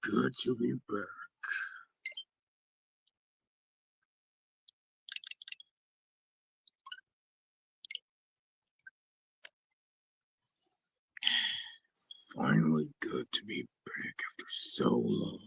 Good to be back. Finally good to be back after so long.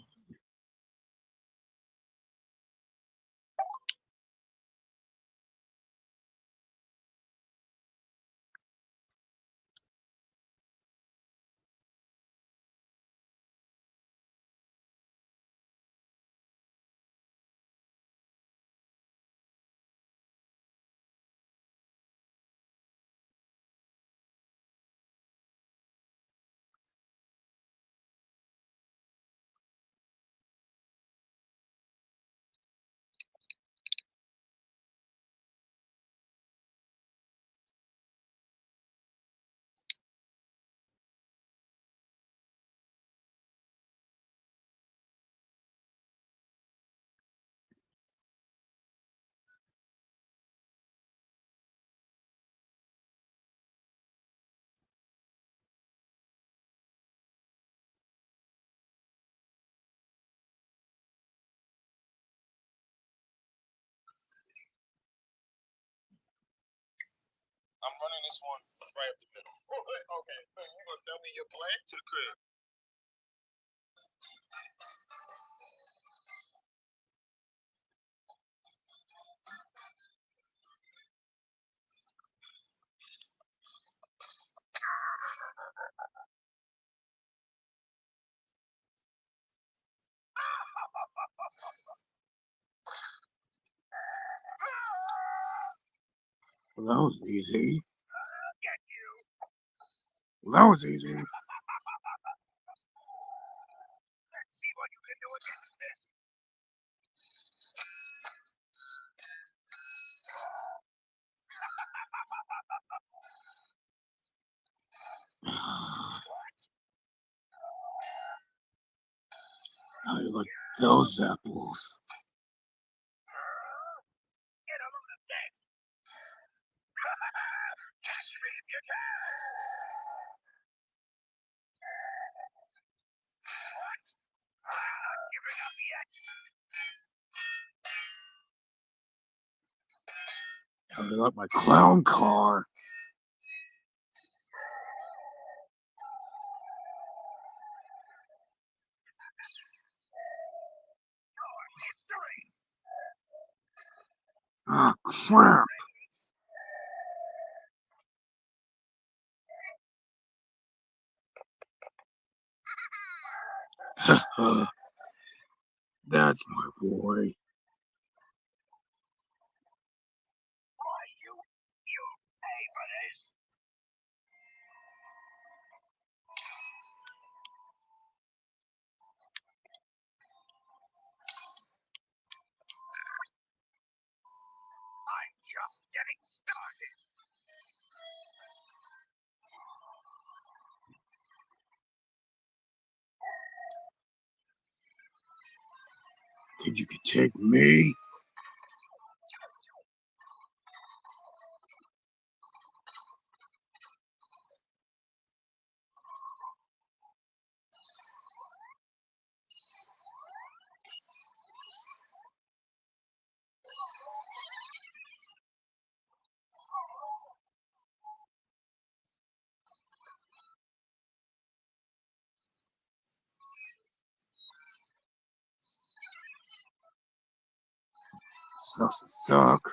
I'm running this one right up the middle. Okay, so you gonna tell me your plan to the crib? Well, that was easy. Well, that was easy. Let's see what you can do against this. How do you like those apples? Get a load of this. Catch me if you can. What? Not giving up yet. How do you like my clown car? Your history. Ah, crap. That's my boy. Why you pay for this? I'm just getting started. Think you could take me? Suck.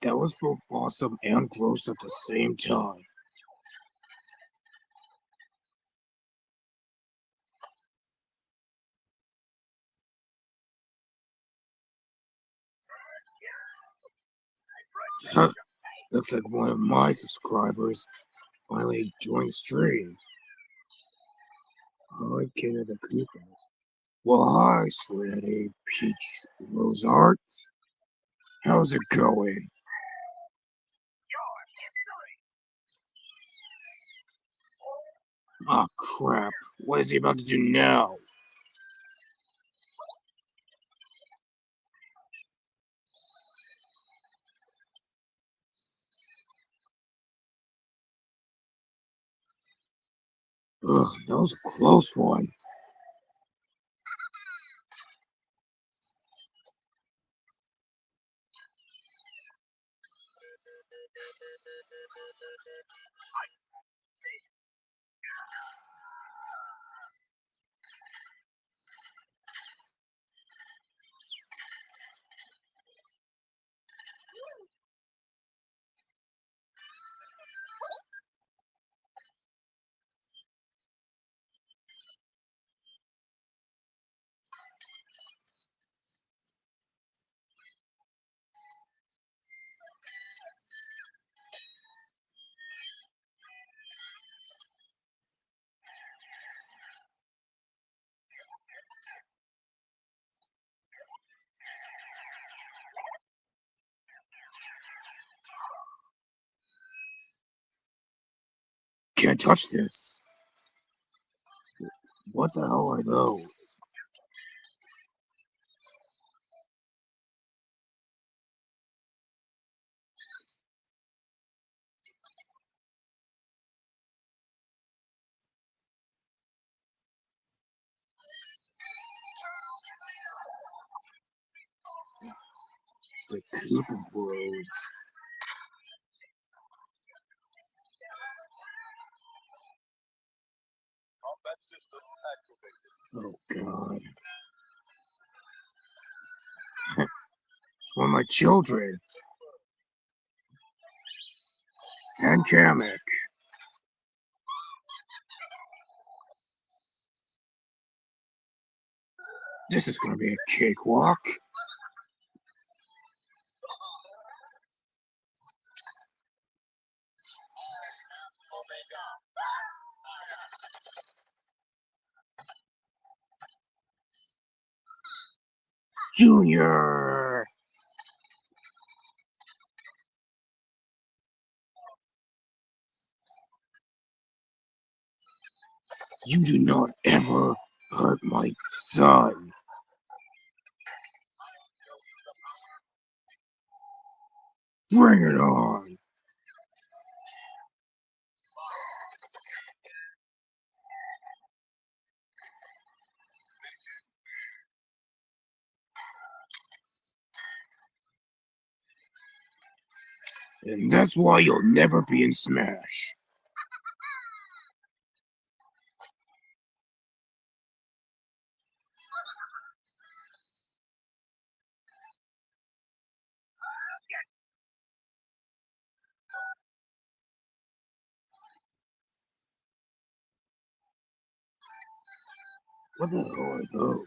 That was both awesome and gross at the same time. Huh, looks like one of my subscribers finally joined the stream. I get the coupons. Well, hi, Serenity, Peach, Rose Art. How's it going? Ah, crap. What is he about to do now? Ugh, that was a close one. Can't touch this. What the hell are those? It's the Koopa Bros. Combat system activated. Oh god. It's one of my children. And Kamek. This is gonna be a cakewalk. Junior! You do not ever hurt my son. Bring it on. And that's why you'll never be in Smash. What the hell are those?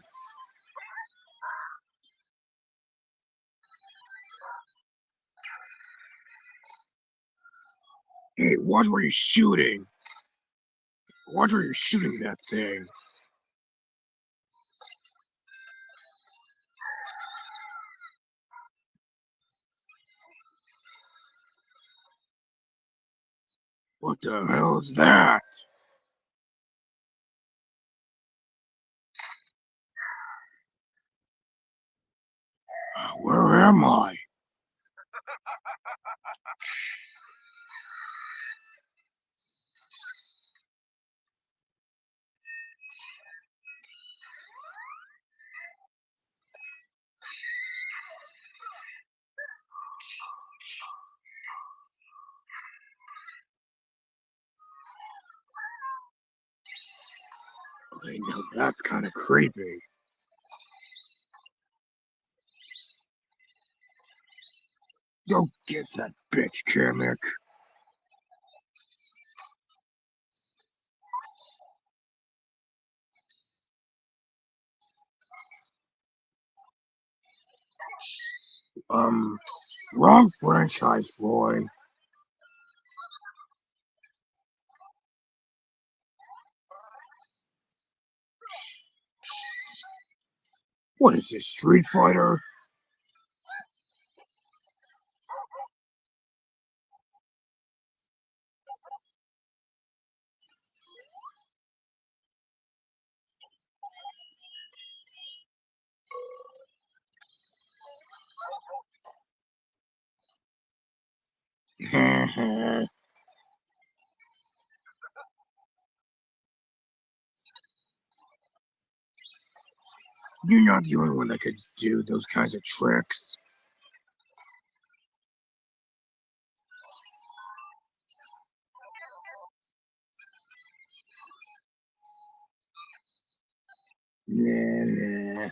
Hey, watch where you're shooting. Watch where you're shooting that thing. What the hell is that? Where am I? Okay, now that's kind of creepy. Go get that bitch, Kamek. Um, Wrong franchise, Roy. What is this, Street Fighter? You're not the only one that could do those kinds of tricks. Nah.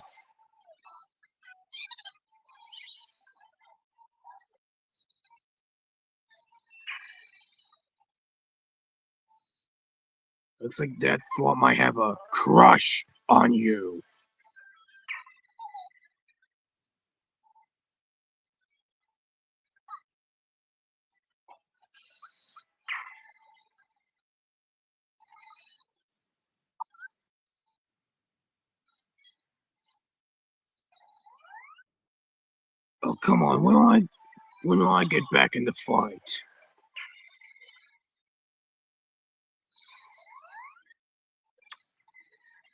Looks like that thought might have a crush on you. Oh, come on, when will I get back in the fight?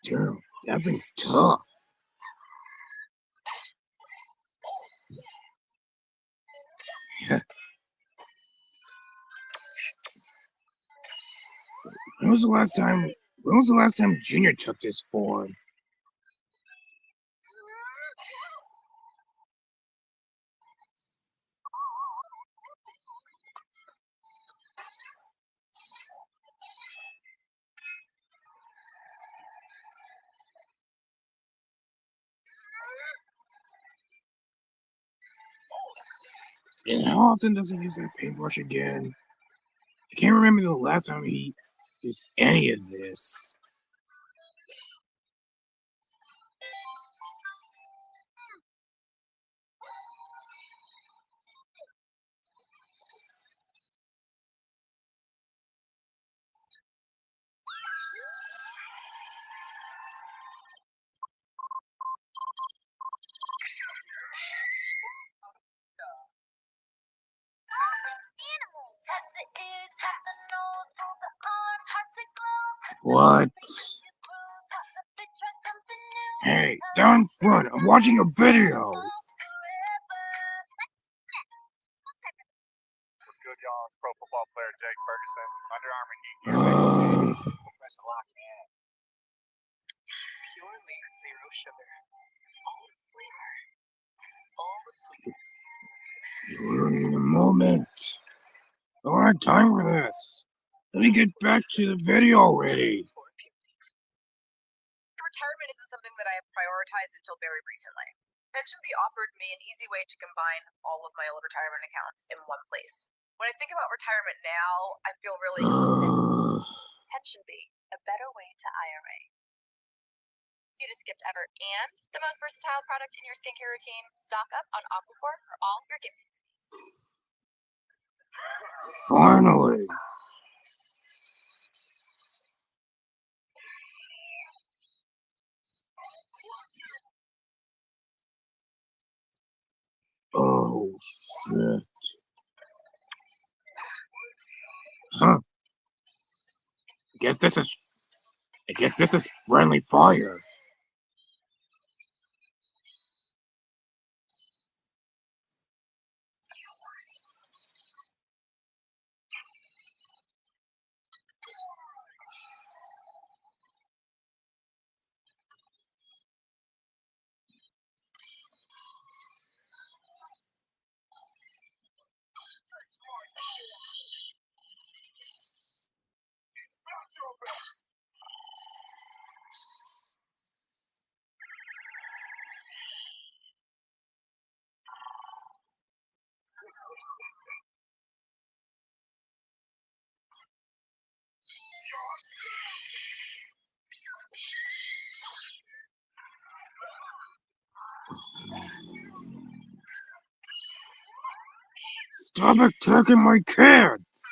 Damn, that thing's tough. When was the last time? When was the last time Junior took this form? And how often does he use that paintbrush again? I can't remember the last time he used any of this. What? Hey, down front, I'm watching a video. What's good, y'all? It's pro football player Jake Ferguson. Under Armour Heat. Pure leaf, zero sugar. All the flavor. All the sweetness. We're in a moment. I don't have time for this. Let me get back to the video already. Retirement isn't something that I have prioritized until very recently. PensionBee offered me an easy way to combine all of my old retirement accounts in one place. When I think about retirement now, I feel really PensionBee, a better way to IRA. You just skipped ever and the most versatile product in your skincare routine. Stock up on Aquaphor for all your gifting needs. Finally. Oh, shit. Huh. I guess this is friendly fire. Stop attacking my kids!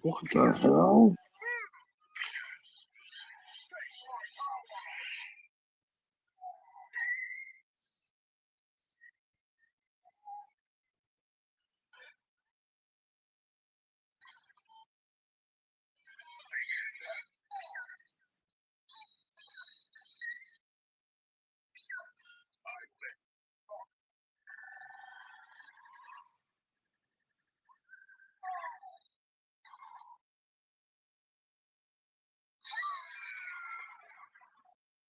What the hell?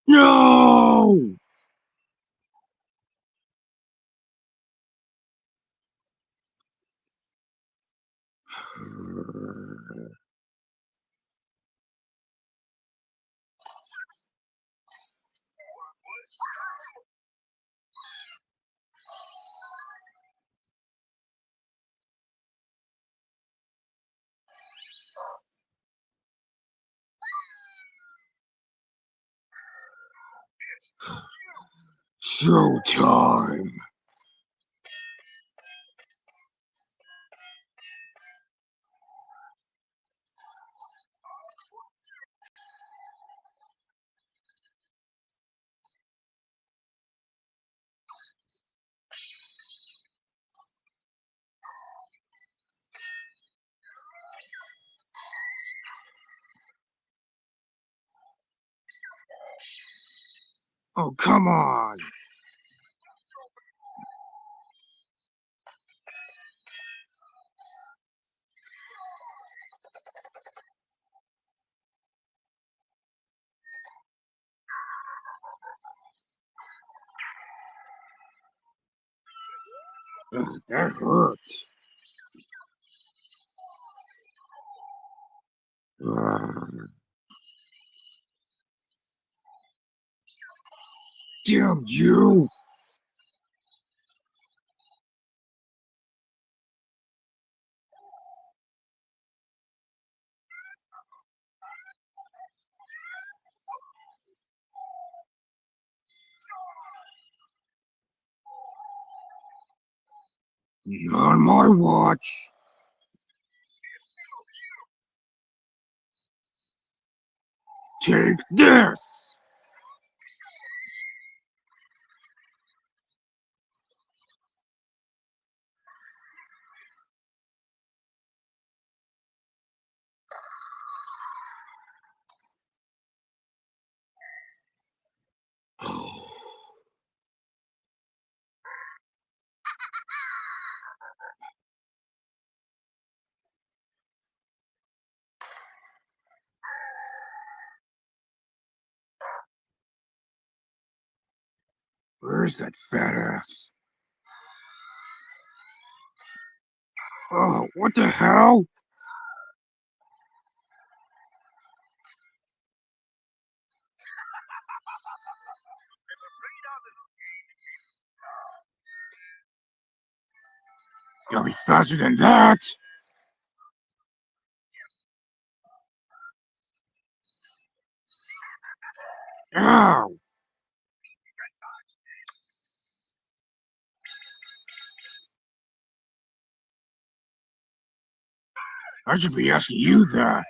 No! Showtime! Oh, come on! Ugh, that hurt. Ugh. Damn you! Not on my watch! Take this! Where's that fat ass? Oh, what the hell? Gotta be faster than that! Ow! I should be asking you that.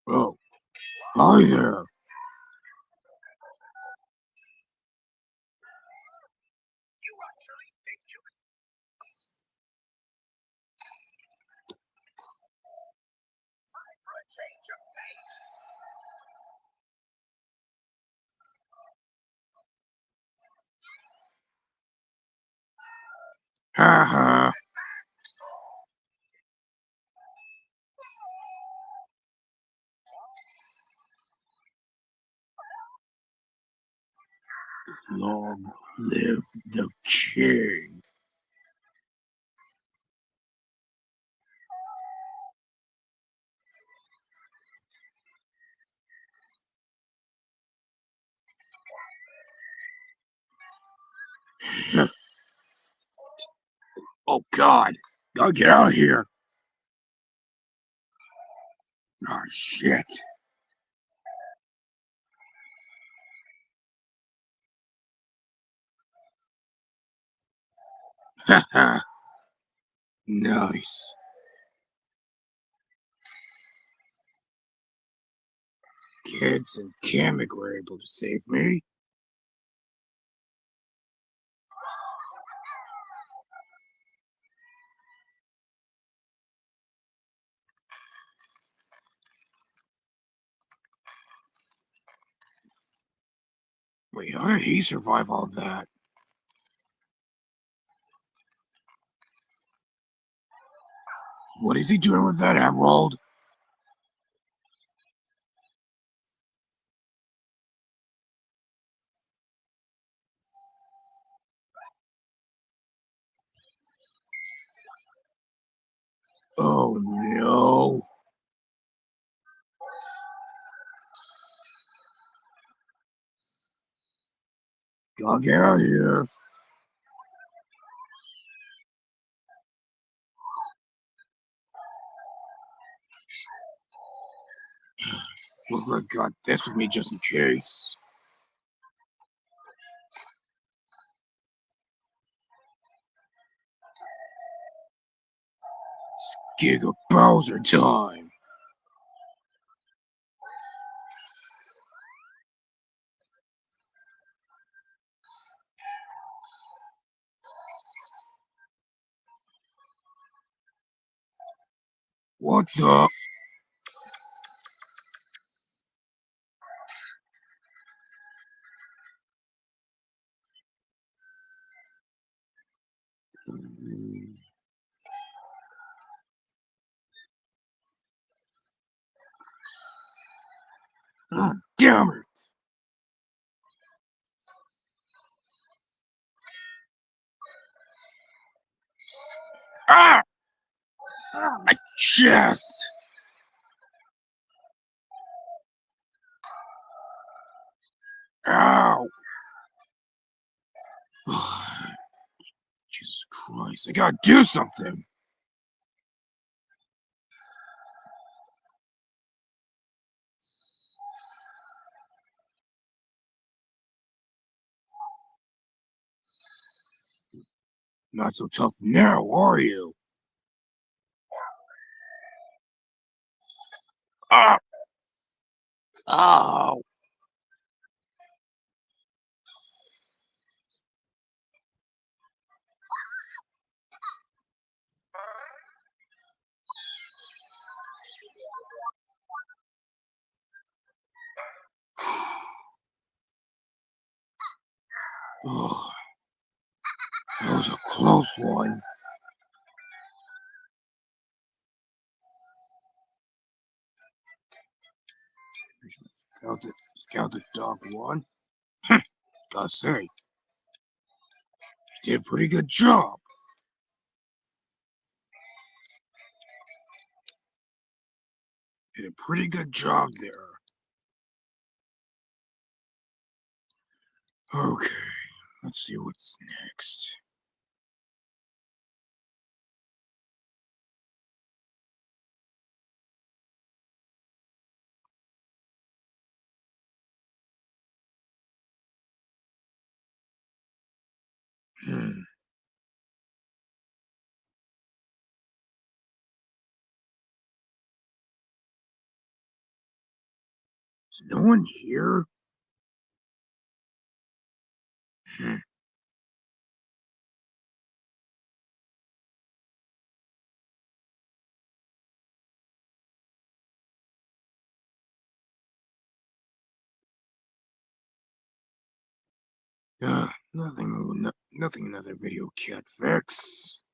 Oh, hi there. change of pace. Ha ha. Long live the king. Oh God! Gotta get out of here! Oh shit! Haha! Nice. Kids and Kamek were able to save me. Wait, how did he survive all that? What is he doing with that emerald? Oh no. Gotta get out of here. Look like I got this with me just in case. It's Giga Bowser time. What the? Oh, damn it! Ah! My chest! Ow! Jesus Christ, I gotta do something! Not so tough now, are you? Ah! Ow! Oh, that was a close one. Scout the dog one. Gotta say, you did a pretty good job. Did a pretty good job there. Okay, let's see what's next. Hmm. Is no one here? Hmm. Nothing another video can't fix.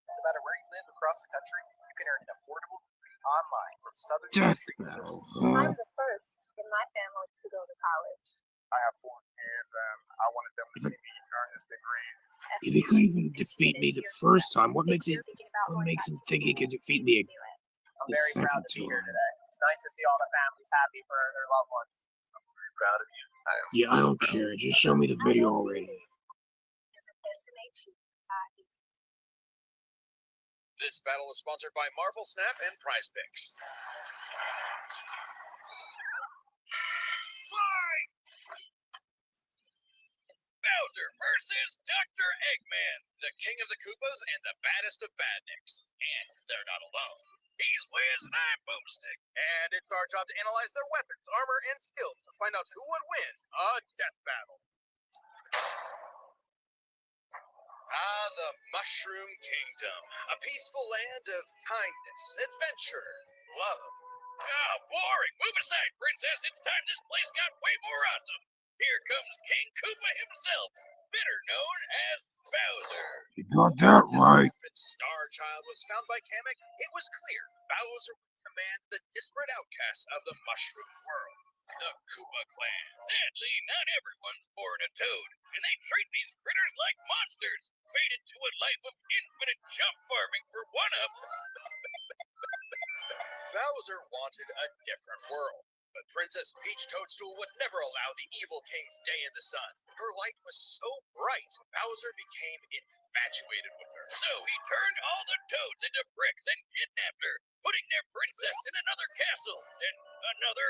No matter where you live across the country, you can earn an affordable degree online with Southern Death Country battle, University. huh? I'm the first in my family to go to college. I have 4 kids, and I wanted them to see me earn this degree. If he could even defeat me the first time, what makes him think he can defeat me I'm the very second proud to be here time? today. It's nice to see all the families happy for their loved ones. I'm very proud of you. I am. Yeah, I don't care. Just show me the video already. This battle is sponsored by Marvel Snap and Prize Picks. Bowser versus Dr. Eggman, the king of the Koopas and the baddest of badniks. And they're not alone. He's Wiz and I'm Boomstick. And it's our job to analyze their weapons, armor, and skills to find out who would win a death battle. The Mushroom Kingdom. A peaceful land of kindness, adventure, love. Boring! Move aside, princess. It's time this place got way more awesome. Here comes King Koopa himself, better known as Bowser. You got that right. Orphan star child was found by Kamek. It was clear Bowser would command the disparate outcasts of the Mushroom world. The Koopa clan. Sadly, not everyone's born a toad, and they treat these critters like monsters, fated to a life of infinite jump farming for one-ups. Bowser wanted a different world, but Princess Peach Toadstool would never allow the evil king's day in the sun. Her light was so bright, Bowser became infatuated with her. So he turned all the toads into bricks and kidnapped her, putting their princess in another castle, and another,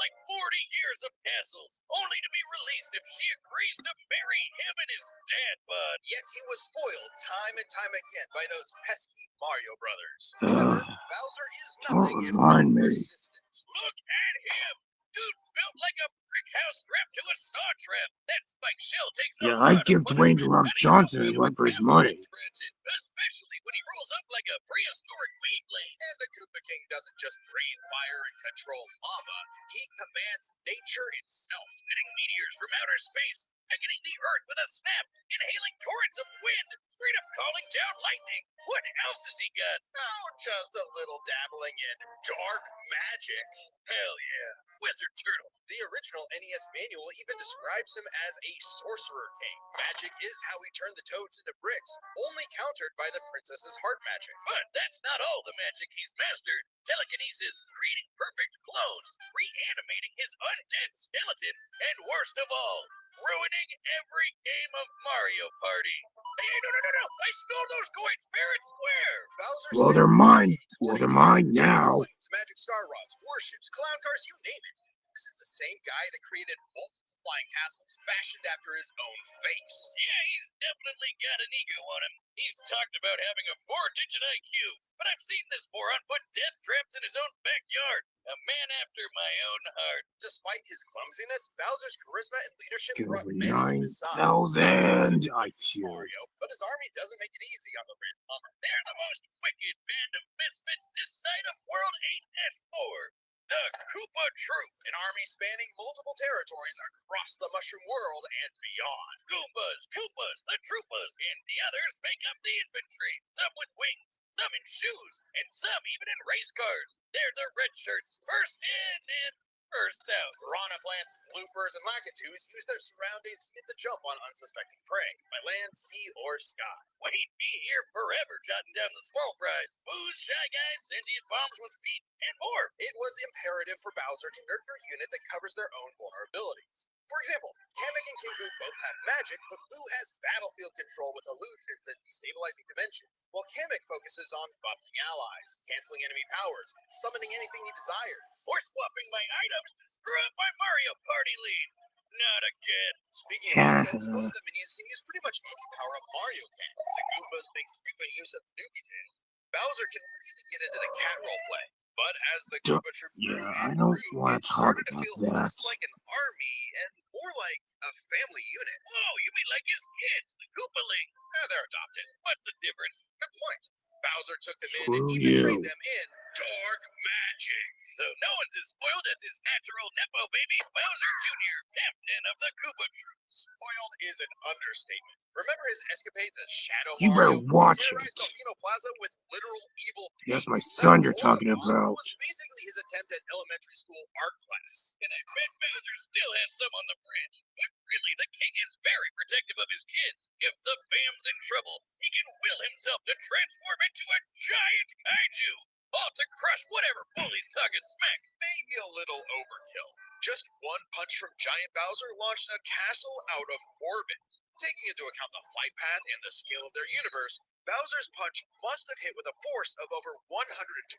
like 40 years of castles, only to be released if she agrees to marry him and his dad bod. Yet he was foiled time and time again by those pesky Mario brothers. However, Bowser is nothing if remind not me. persistent. Look at him! Dude's built like a brick house strapped to a saw trap. That spike shell takes Yeah, a I'd lot give of Dwayne punishment. The Rock How do you Johnson know a run for his castle money. and scratch it? Especially when he rolls up like a prehistoric Beyblade. And the Koopa King doesn't just breathe fire and control lava. He commands nature itself, spitting meteors from outer space, picketing the earth with a snap, inhaling torrents of wind, straight up calling down lightning. What else has he got? Oh, just a little dabbling in dark magic. Hell yeah. Wizard Turtle. The original NES manual even describes him as a sorcerer king. Magic is how he turned the toads into bricks, only countered by the princess's heart magic. But that's not all the magic he's mastered. Telekinesis, creating perfect clones, reanimating his undead skeleton, and worst of all, ruining every game of Mario Party. Hey, no, I stole those coins fair and square. Bowser Well, they're mine. Well, they're mine now. Magic star rods, warships, clown cars, you name it. This is the same guy that created multiple flying castles fashioned after his own face. Yeah, he's definitely got an ego on him. He's talked about having a 4-digit IQ, but I've seen this moron put death traps in his own backyard. A man after my own heart. Despite his clumsiness, Bowser's charisma and leadership Get brought over many to his side. 9,000 IQ. Mario, but his army doesn't make it easy on the Red Plumber. They're the most wicked band of misfits this side of World 8S4. The Koopa Troop, an army spanning multiple territories across the Mushroom World and beyond. Goombas, Koopas, the Troopas, and the others make up the infantry. Some with wings, some in shoes, and some even in race cars. They're the red shirts, first in and first out. Piranha plants, bloopers, and lakitus use their surroundings to get the jump on unsuspecting prey, by land, sea, or sky. We'd be here forever jotting down the small fries, booze, shy guys, sentient bombs with feet, and more. It was imperative for Bowser to nurture a unit that covers their own vulnerabilities. For example, Kamek and King Boo both have magic, but Boo has battlefield control with illusions and destabilizing dimensions, while Kamek focuses on buffing allies, canceling enemy powers, summoning anything he desires, or swapping my items to screw up my Mario Party lead. Not again. Speaking of items, most of the minions can use pretty much any power up Mario can. The Goombas make frequent use of Nuki Tails. Bowser can really get into the cat role play. But as the Koopa Troop I don't want to talk started to about feel that. less like an army and more like a family unit. Whoa, you mean like his kids, the Koopalings? They're adopted. What's the difference? Good point. Bowser took them in and Screw even you. trained them in dark magic. Though no one's as spoiled as his natural Nepo baby, Bowser Jr., captain of the Koopa Troop. Spoiled is an understatement. Remember his escapades as Shadow You better Mario? watch He terrorized it. Delfino Plaza with literal evil That's my pigs. son you're That talking whole about. was basically his attempt at elementary school art class. And I bet Bowser still has some on the fridge. But really, the king is very protective of his kids. If the fam's in trouble, he can will himself to transform into a giant kaiju, all to crush whatever bullies talking smack. Maybe a little overkill. Just one punch from Giant Bowser launched a castle out of orbit. Taking into account the flight path and the scale of their universe, Bowser's punch must have hit with a force of over 125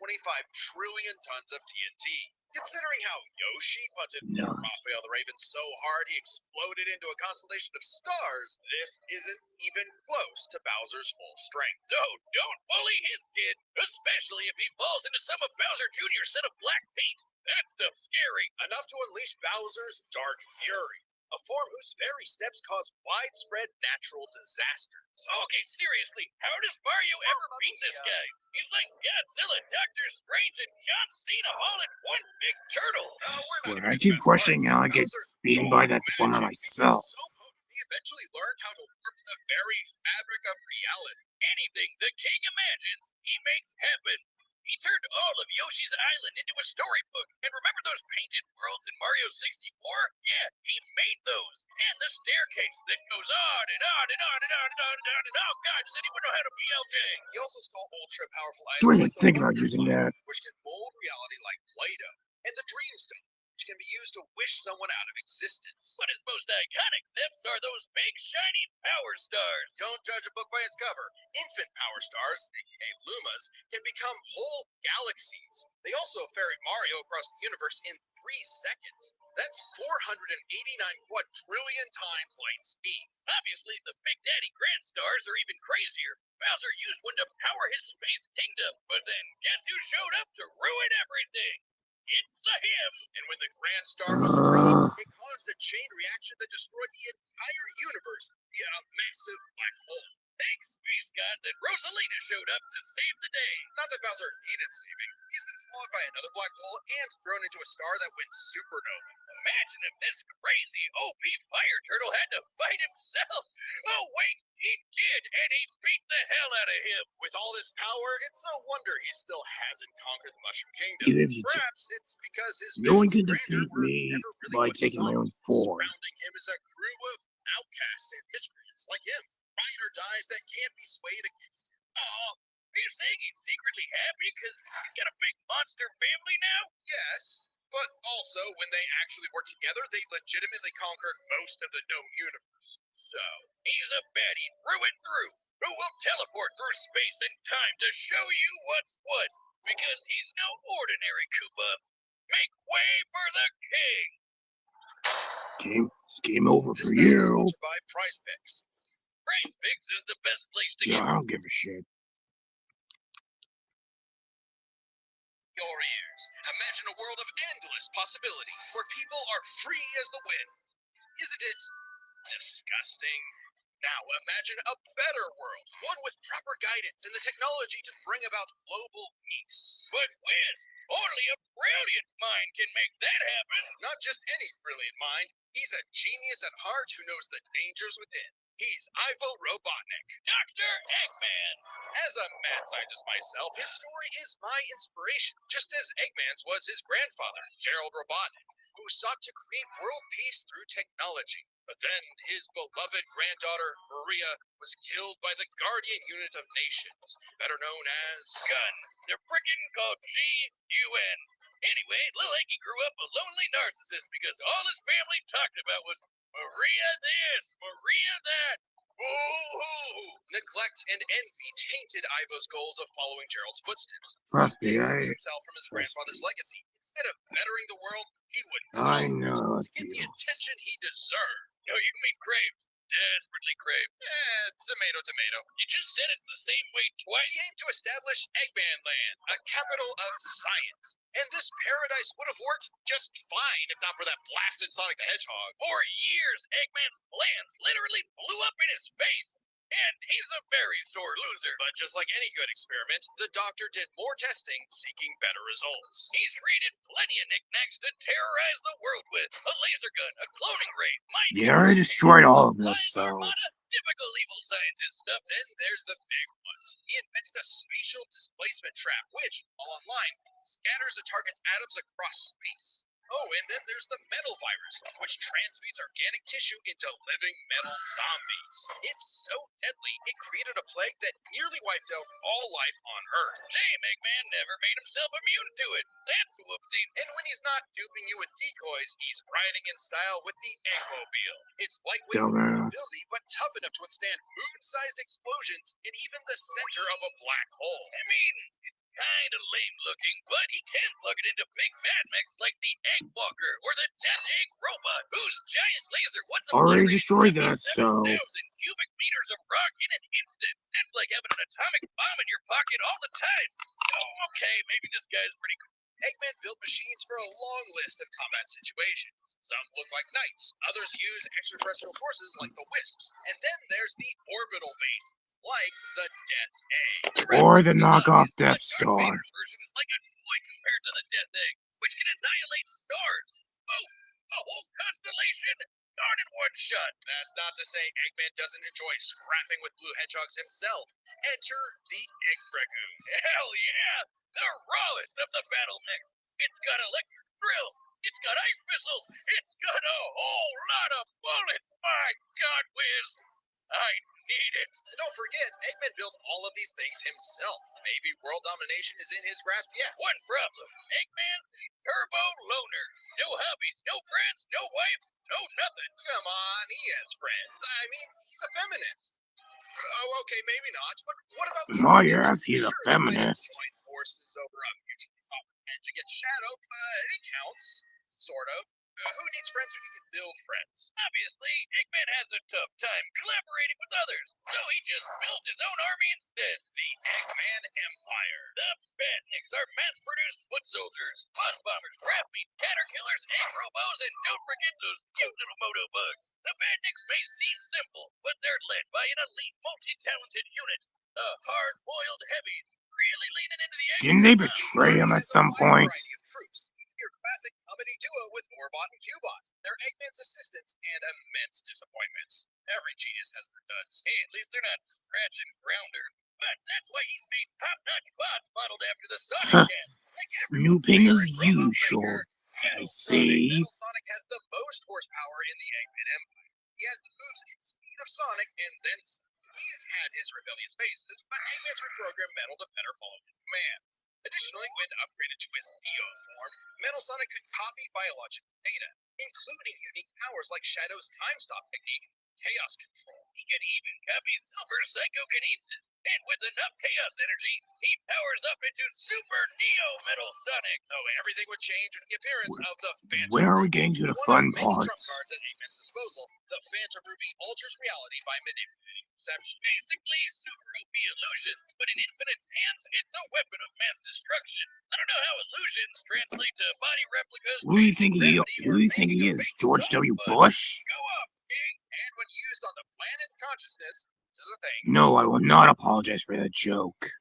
trillion tons of TNT. Considering how Yoshi punted No. Raphael the Raven so hard he exploded into a constellation of stars, this isn't even close to Bowser's full strength. So don't bully his kid, especially if he falls into some of Bowser Jr.'s set of black paint. That stuff's scary. Enough to unleash Bowser's Dark Fury, a form whose very steps cause widespread natural disasters. Okay, seriously, how does Mario ever beat this guy? He's like Godzilla, Doctor Strange, and John Cena all in one big turtle. Swear, I keep questioning how I get beaten by that plumber myself. So potent, he eventually learned how to warp the very fabric of reality. Anything the king imagines, he makes happen. He turned all of Yoshi's Island into a storybook. And remember those painted worlds in Mario 64? Yeah, he made those. And the staircase that goes on and on and on and on and on and on and on. Oh God, does anyone know how to BLJ? He also stole ultra powerful items. Don't even like the think about Wonder using Block, that. which can mold reality like Play-Doh. And the Dream Stone, which can be used to wish someone out of existence. But his most iconic thefts are those big shiny power stars. Don't judge a book by its cover. Infant power stars, aka Lumas, can become whole galaxies. They also ferry Mario across the universe in 3 seconds. That's 489 quadrillion times light speed. Obviously, the Big Daddy Grand Stars are even crazier. Bowser used one to power his space kingdom, but then guess who showed up to ruin everything? It's a him! And when the Grand Star was free, it caused a chain reaction that destroyed the entire universe via a massive black hole. Thanks, Space God, that Rosalina showed up to save the day. Not that Bowser needed saving. He's been swallowed by another black hole and thrown into a star that went supernova. Imagine if this crazy OP fire turtle had to fight himself. Oh, wait, he did, and he beat the hell out of him. With all his power, it's no wonder he still hasn't conquered the Mushroom Kingdom. Even if you Perhaps it's because his No one visions can of grandeur defeat were me never really by what he taking my sought. own form. Surrounding him is a crew of outcasts and miscreants like him. Ride or dies that can't be swayed against him. Oh, are you saying he's secretly happy because he's got a big monster family now? Yes, but also when they actually work together, they legitimately conquered most of the known universe. So, he's a baddie through and through, who will teleport through space and time to show you what's what, because he's no ordinary Koopa. Make way for the king! It's game over This for battle is you. sponsored by Prize Picks. Prize Picks is the best place to Yeah, get I don't give a shit. your ears. Imagine a world of endless possibility where people are free as the wind. Isn't it disgusting? Now imagine a better world, one with proper guidance and the technology to bring about global peace. But Wiz, only a brilliant mind can make that happen. Not just any brilliant mind. He's a genius at heart who knows the dangers within. He's Ivo Robotnik, Dr. Eggman. As a mad scientist myself, his story is my inspiration, just as Eggman's was his grandfather, Gerald Robotnik, who sought to create world peace through technology. But then his beloved granddaughter, Maria, was killed by the Guardian Unit of Nations, better known as GUN. They're frickin' called GUN. Anyway, Lil Eggy grew up a lonely narcissist because all his family talked about was Maria this, Maria that. Boo-hoo! Neglect and envy tainted Ivo's goals of following Gerald's footsteps. Trust He me, distanced himself from his trust grandfather's legacy. Instead of bettering the world, he would I conquer it know how to it get the feels. attention he deserved. No, you mean craved. Desperately craved. Tomato, tomato. You just said it the same way twice. He aimed to establish Eggman Land, a capital of science. And this paradise would have worked just fine if not for that blasted Sonic the Hedgehog. For years, Eggman's plans literally blew up in his face. and he's a very sore loser. But just like any good experiment, the doctor did more testing, seeking better results. He's created plenty of knickknacks to terrorize the world with. A laser gun, a cloning ray, mind You already destroyed all of it, flying so. armada, typical evil scientist stuff. Then there's the big ones. He invented a spatial displacement trap, which, all online, scatters a target's atoms across space. Oh, and then there's the metal virus, which transmutes organic tissue into living metal zombies. It's so deadly, it created a plague that nearly wiped out all life on Earth. Shame Eggman never made himself immune to it. That's whoopsie. And when he's not duping you with decoys, he's riding in style with the Eggmobile. It's lightweight Dumbass. mobility, but tough enough to withstand moon-sized explosions in even the center of a black hole. I mean, kind of lame looking, but he can plug it into big bad mechs like the Egg Walker or the Death Egg Robot, whose giant laser Already destroyed that, so. 7,000 cubic meters of rock in an instant. That's like having an atomic bomb in your pocket all the time. Oh, okay, maybe this guy's pretty cool. Eggman built machines for a long list of combat situations. Some look like knights, others use extraterrestrial sources like the Wisps, and then there's the orbital bases, like the Death Egg. Or the knockoff The Death Darth Star. Vader's version is like a toy compared to the Death Egg, which can annihilate stars. Oh, a whole constellation gone in one shot. That's not to say Eggman doesn't enjoy scrapping with blue hedgehogs himself. Enter the Egg Dragoon. Hell yeah! The rawest of the battle mechs. It's got electric drills. It's got ice missiles. It's got a whole lot of bullets. My God, Wiz. I need it. And don't forget, Eggman built all of these things himself. Maybe world domination is in his grasp yet. One problem. Eggman's a turbo loner. No hobbies, no friends, no wife, no nothing. Come on, he has friends. I mean, he's a feminist. Oh, okay, maybe not. But what about Oh, yes, he's a Sure, he might have feminist. joined forces over a mutually solid edge against Shadow, but it counts. Sort of. Who needs friends when you can build friends? Obviously, Eggman has a tough time collaborating with others, so he just built his own army instead. The Eggman Empire. The Badniks are mass-produced foot soldiers, bus bombers, craft meat, caterkillers, egg robos, and don't forget those cute little moto bugs. The Badniks may seem simple, but they're led by an elite, multi-talented unit. The hard-boiled heavies, really leaning into the Didn't they betray him at some point? Your classic comedy duo with Orbot and Cubot. They're Eggman's assistants and immense disappointments. Every genius has their duds. Hey, at least they're not Scratch and Grounder. But that's why he's made top-notch bots modeled after the Sonic cast. Like Snooping as every usual. Metal I see. Metal Sonic has the most horsepower in the Eggman Empire. He has the moves and speed of Sonic, and then he's had his rebellious phases, but Eggman's reprogrammed Metal to better follow his commands. Additionally, when upgraded to his Neo form, Metal Sonic could copy biological data, including unique powers like Shadow's time stop technique, chaos control. He can even copy Silver psychokinesis, and with enough chaos energy, he powers up into Super Neo Metal Sonic. So everything would change with the appearance of the Phantom. When are we getting to the One fun of many trump parts? cards at Eggman's disposal, the Phantom Ruby alters reality by manipulating perception. Basically, Super OP illusions, but in Infinite's hands, it's a weapon of mass destruction. I don't know how illusions translate to body replicas. Who do you think he is? George W. Bush? Go up, King. And when used on the planet's consciousness, this is a thing. No, I will not apologize for that joke.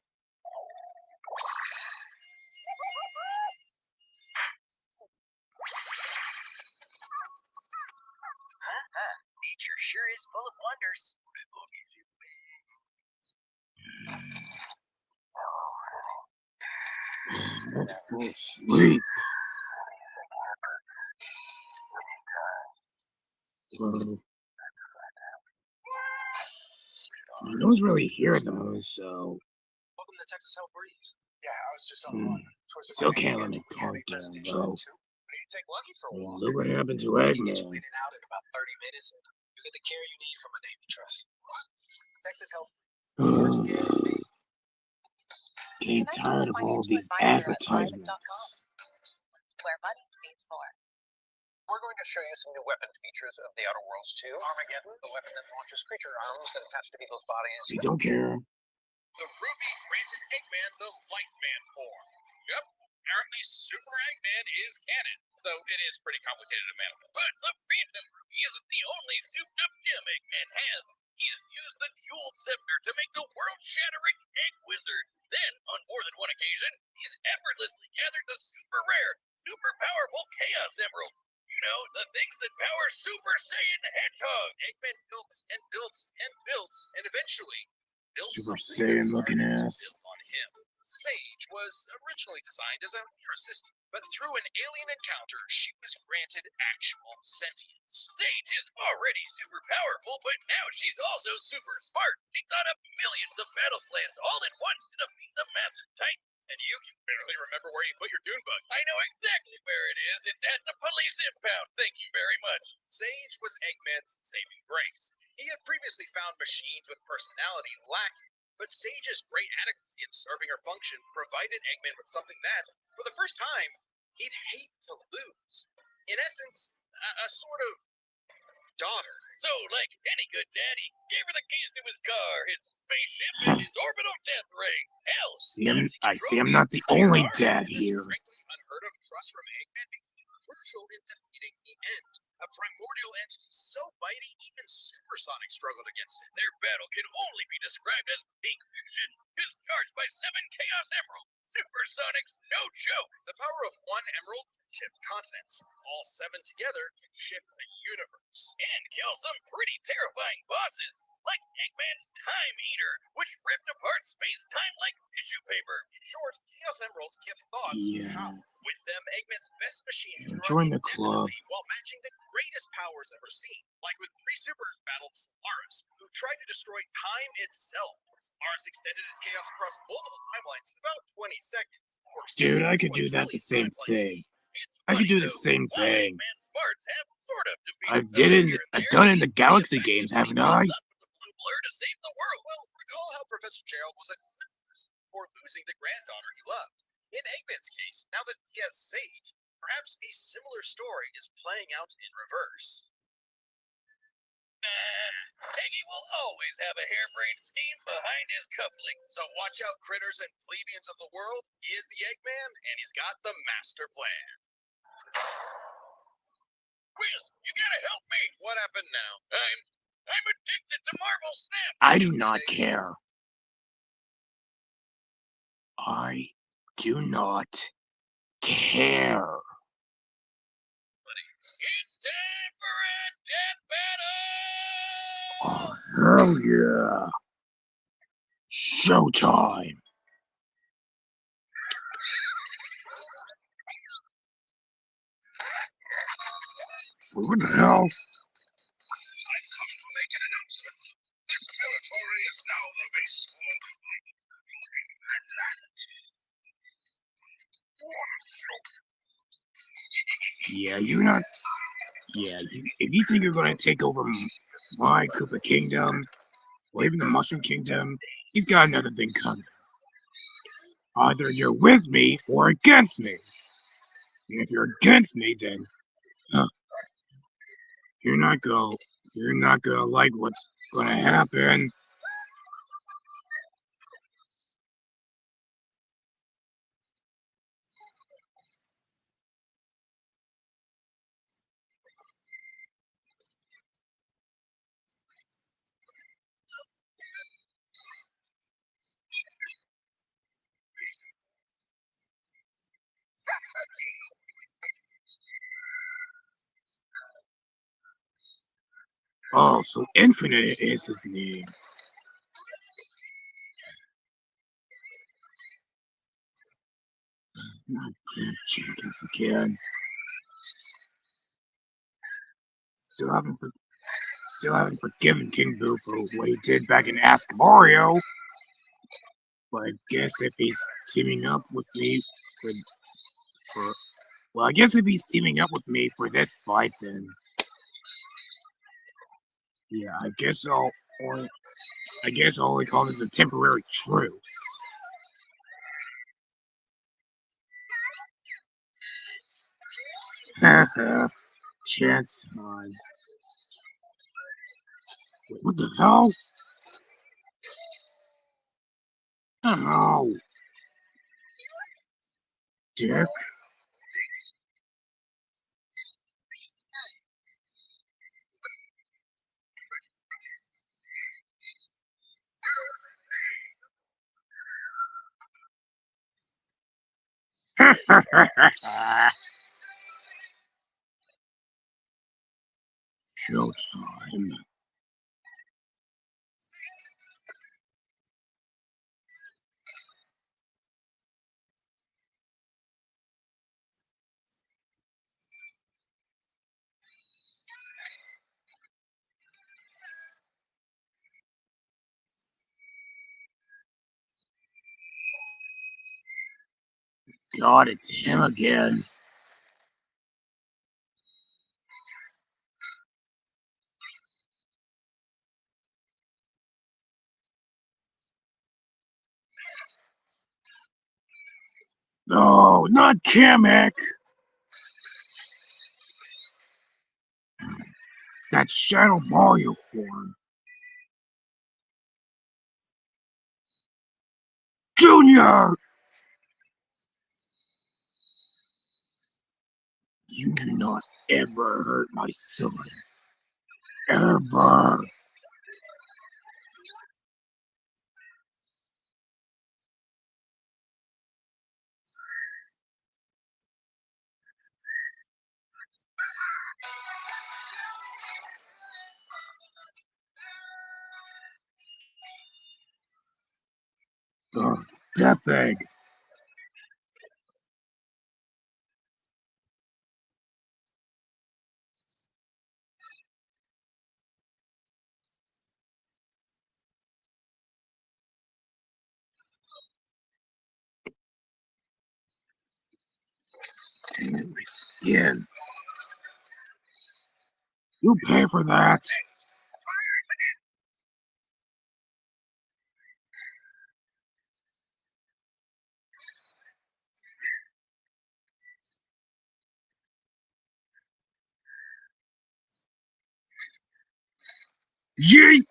Nature sure is full of wonders. I'm about to fall asleep. No one's really here at the moment, so Welcome to Texas Health Breeze. Yeah, I was just on the line. still can't let me calm down, though. We need to take Lucky for a walk. Look what happened to You get you Eggman. in and out in about 30 minutes, and you get the care you need from a name you trust. Texas Health Breeze. Getting tired of all these advertisements. Where money means more. We're going to show you some new weapon features of the Outer Worlds 2. Armageddon, the weapon that launches creature arms that attach to people's bodies. They don't care. The Ruby granted Eggman the Light Man form. Yep, apparently Super Eggman is canon, though it is pretty complicated to manifest. But the Phantom Ruby He isn't the only souped-up gem Eggman has. He has used the Jeweled Scepter to make the world-shattering Egg Wizard. Then, on more than one occasion, he's effortlessly gathered the super rare, super powerful Chaos Emerald. You know, the things that power Super Saiyan the Hedgehog. Eggman built and built and built, and eventually built Super something Saiyan that looking started to ass. build on him. Sage was originally designed as a mere assistant, but through an alien encounter, she was granted actual sentience. Sage is already super powerful, but now she's also super smart. She thought up millions of battle plans all at once to defeat the massive Titan. And you can barely remember where you put your dune bug. I know exactly where it is. It's at the police impound. Thank you very much. Sage was Eggman's saving grace. He had previously found machines with personality lacking, but Sage's great adequacy in serving her function provided Eggman with something that, for the first time, he'd hate to lose. In essence, a sort of daughter. So, like any good daddy, gave her the keys to his car, his spaceship, and his orbital death ray. Hell, I see I'm not the only dad here. This frankly unheard of trust from Eggman became crucial in defeating the End, a primordial entity so mighty even Supersonic struggled against it. Their battle can only be described as peak fusion, discharged by 7 Chaos Emeralds. Supersonic's no joke. The power of one emerald can shift continents. All 7 together can shift the universe. And kill some pretty terrifying bosses, like Eggman's Time Eater, which ripped apart space-time like tissue paper. In short, Chaos Emeralds give thoughts power. With them, Eggman's best machines can Join run the club. indefinitely while matching the greatest powers ever seen. Like when 3 supers battled Solaris, who tried to destroy time itself. Solaris extended its chaos across multiple timelines in about 20 seconds. Dude, I could do that the same thing. I could do the same thing. I've done it in the Galaxy games, haven't I? To save the world. Well, recall how Professor Gerald was a for losing the granddaughter he loved. In Eggman's case, now that he has Sage, perhaps a similar story is playing out in reverse. Eggy will always have a harebrained scheme behind his cufflinks. So watch out, critters and plebeians of the world. He is the Eggman, and he's got the master plan. Whiz, you gotta help me. What happened now? I'm addicted to Marvel Snap. I do not care. I do not care. It's time for a death battle! Oh, hell yeah. Showtime. What the hell? I've come to make an announcement. This territory is now the base for Yeah, you're not. Yeah, if you think you're gonna take over my Koopa Kingdom, or even the Mushroom Kingdom, you've got another thing coming. Either you're with me or against me. And if you're against me, then you're not gonna like what's gonna happen. Oh, so Infinite is his name. Not Plant Jenkins again. Still haven't forgiven King Boo for what he did back in Ask Mario. But I guess if he's teaming up with me well, I guess if he's teaming up with me for this fight, then yeah, I guess I'll only call this a temporary truce. Haha, chance time. Wait, what the hell? Oh, dick. Showtime. God, it's him again. No, not Kamek. That Shadow Mario form. Junior! You do not ever hurt my son. Ever. Ugh, Death Egg. Dang it, my skin. You pay for that. Yeet!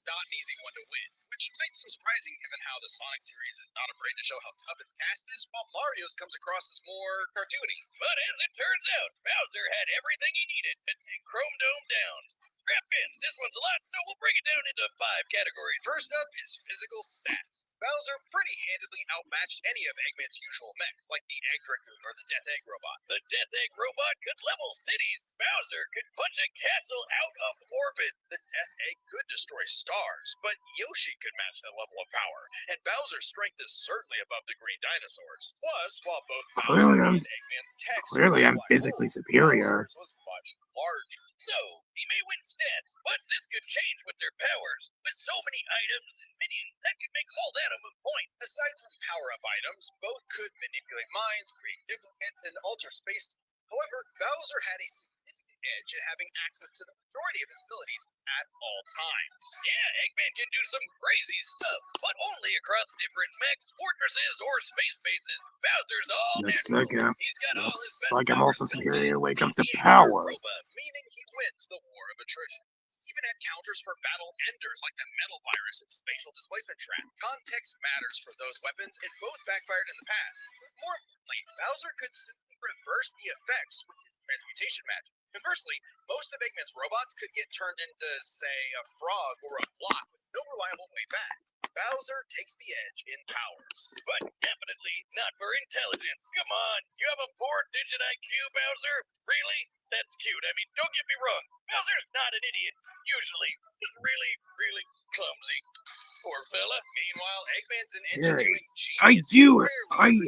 Not an easy one to win, which might seem surprising given how the Sonic series is not afraid to show how tough its cast is, while Mario's comes across as more cartoony. But as it turns out, Bowser had everything he needed to take Chrome Dome down. Strap in, this one's a lot, so we'll break it down into 5 categories. First up is physical stats. Bowser pretty handedly outmatched any of Eggman's usual mechs, like the Egg Dragoon or the Death Egg Robot. The Death Egg Robot could level cities. Bowser could punch a castle out of orbit. The Death Egg could destroy stars, but Yoshi could match that level of power, and Bowser's strength is certainly above the green dinosaurs. Plus, while both Bowser and Eggman's techs Clearly I'm physically superior. Bowser's was much larger. So, he may win stats, but this could change with their powers. With so many items and minions, that could make all that a moot point. Aside from power-up items, both could manipulate minds, create duplicates, and alter space. However, Bowser had a significant edge in having access to the majority of his abilities at all times. Yeah, Eggman can do some crazy stuff, but only across different mechs, fortresses, or space bases. Bowser's all natural. He's got all his best I'm also superior when it comes to He is power. Robot, meaning he wins the war of attrition. He even had counters for battle enders like the metal virus and spatial displacement trap. Context matters for those weapons, and both backfired in the past. But more importantly, Bowser could simply reverse the effects with his transmutation magic. Conversely, most of Eggman's robots could get turned into, say, a frog or a block with no reliable way back. Bowser takes the edge in powers. But definitely not for intelligence. Come on, you have a 4-digit IQ, Bowser? Really? That's cute. I mean, don't get me wrong. Bowser's not an idiot. Usually, just really, really clumsy. Poor fella. Meanwhile, Eggman's an engineering genius. I do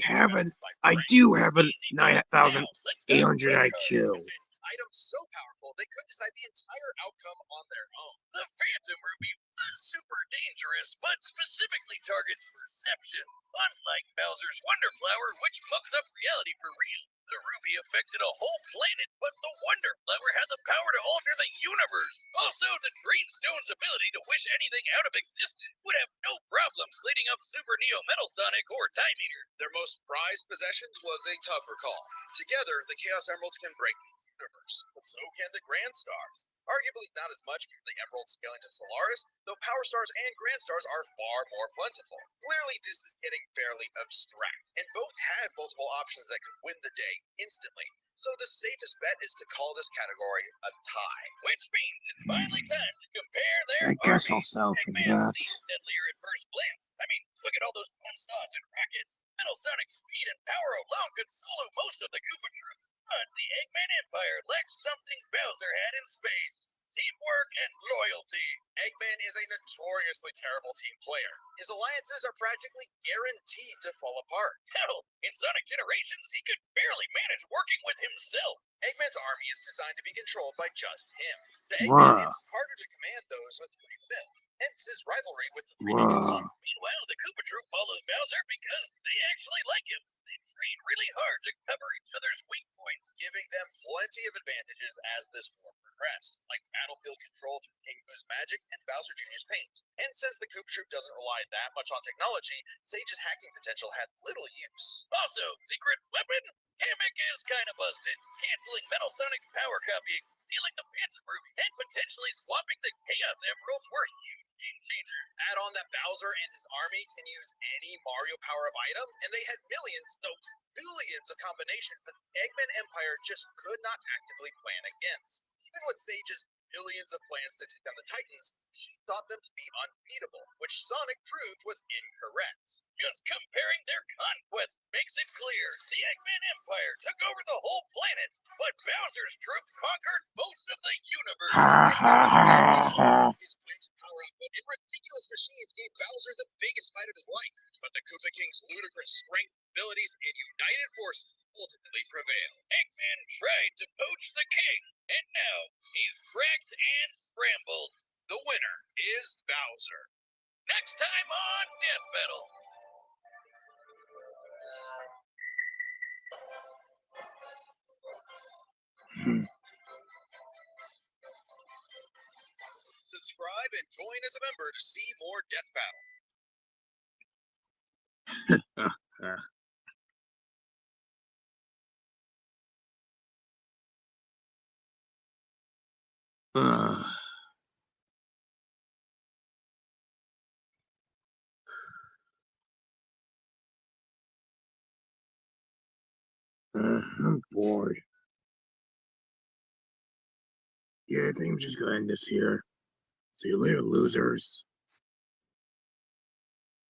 have a 9,800 IQ. Items so powerful they could decide the entire outcome on their own. The Phantom Ruby was super dangerous, but specifically targets perception, unlike Bowser's Wonder Flower, which mucks up reality for real. The Ruby affected a whole planet, but the Wonder Flower had the power to alter the universe. Also, the Dreamstone's ability to wish anything out of existence would have no problem cleaning up Super Neo Metal Sonic or Time Eater. Their most prized possessions was a tougher call. Together, the Chaos Emeralds can break the universe, but so can the Grand Stars. Arguably not as much given the Emerald scaling to Solaris, though Power Stars and Grand Stars are far more plentiful. Clearly, this is getting fairly abstract, and both have multiple options that could win the day instantly. So the safest bet is to call this category a tie. Which means it's finally time to compare their I guess I'll armies. settle for Eggman that. seems deadlier at first glance. I mean, look at all those buzzsaws and rockets. Metal Sonic speed and power alone could solo most of the Koopa Troop. But the Eggman Empire lacks something Bowser had in spades. Teamwork and loyalty. Eggman is a notoriously terrible team player. His alliances are practically guaranteed to fall apart. Hell, in Sonic Generations, he could barely manage working with himself. Eggman's army is designed to be controlled by just him. To Eggman, it's harder to command those with free will. Hence his rivalry with the Three Ninjas. Meanwhile, the Koopa Troop follows Bowser because they actually like him. They train really hard to cover each other's weak points, giving them plenty of advantages as this war progressed, like battlefield control through King Boo's magic and Bowser Jr.'s paint. And since the Koopa Troop doesn't rely that much on technology, Sage's hacking potential had little use. Also, secret weapon? Kamek is kinda busted, canceling Metal Sonic's power copying, stealing the Phantom Ruby, and potentially swapping the Chaos Emeralds were huge game changers. Add on that Bowser and his army can use any Mario power-up item, and they had millions, no, billions of combinations that the Eggman Empire just could not actively plan against. Even with Sage's billions of plans to take down the Titans, she thought them to be unbeatable, which Sonic proved was incorrect. Just comparing their conquest makes it clear the Eggman Empire took over the whole planet, but Bowser's troop conquered most of the universe. His wit, power output, and ridiculous machines gave Bowser the biggest fight of his life, but the Koopa King's ludicrous strength, abilities, and united forces ultimately prevailed. Eggman tried to poach the king, and now he's cracked and scrambled. The winner is Bowser. Next time on Death Battle. Subscribe and join as a member to see more Death Battle. I'm bored. Yeah, I think I'm just gonna end this here. See you later, losers.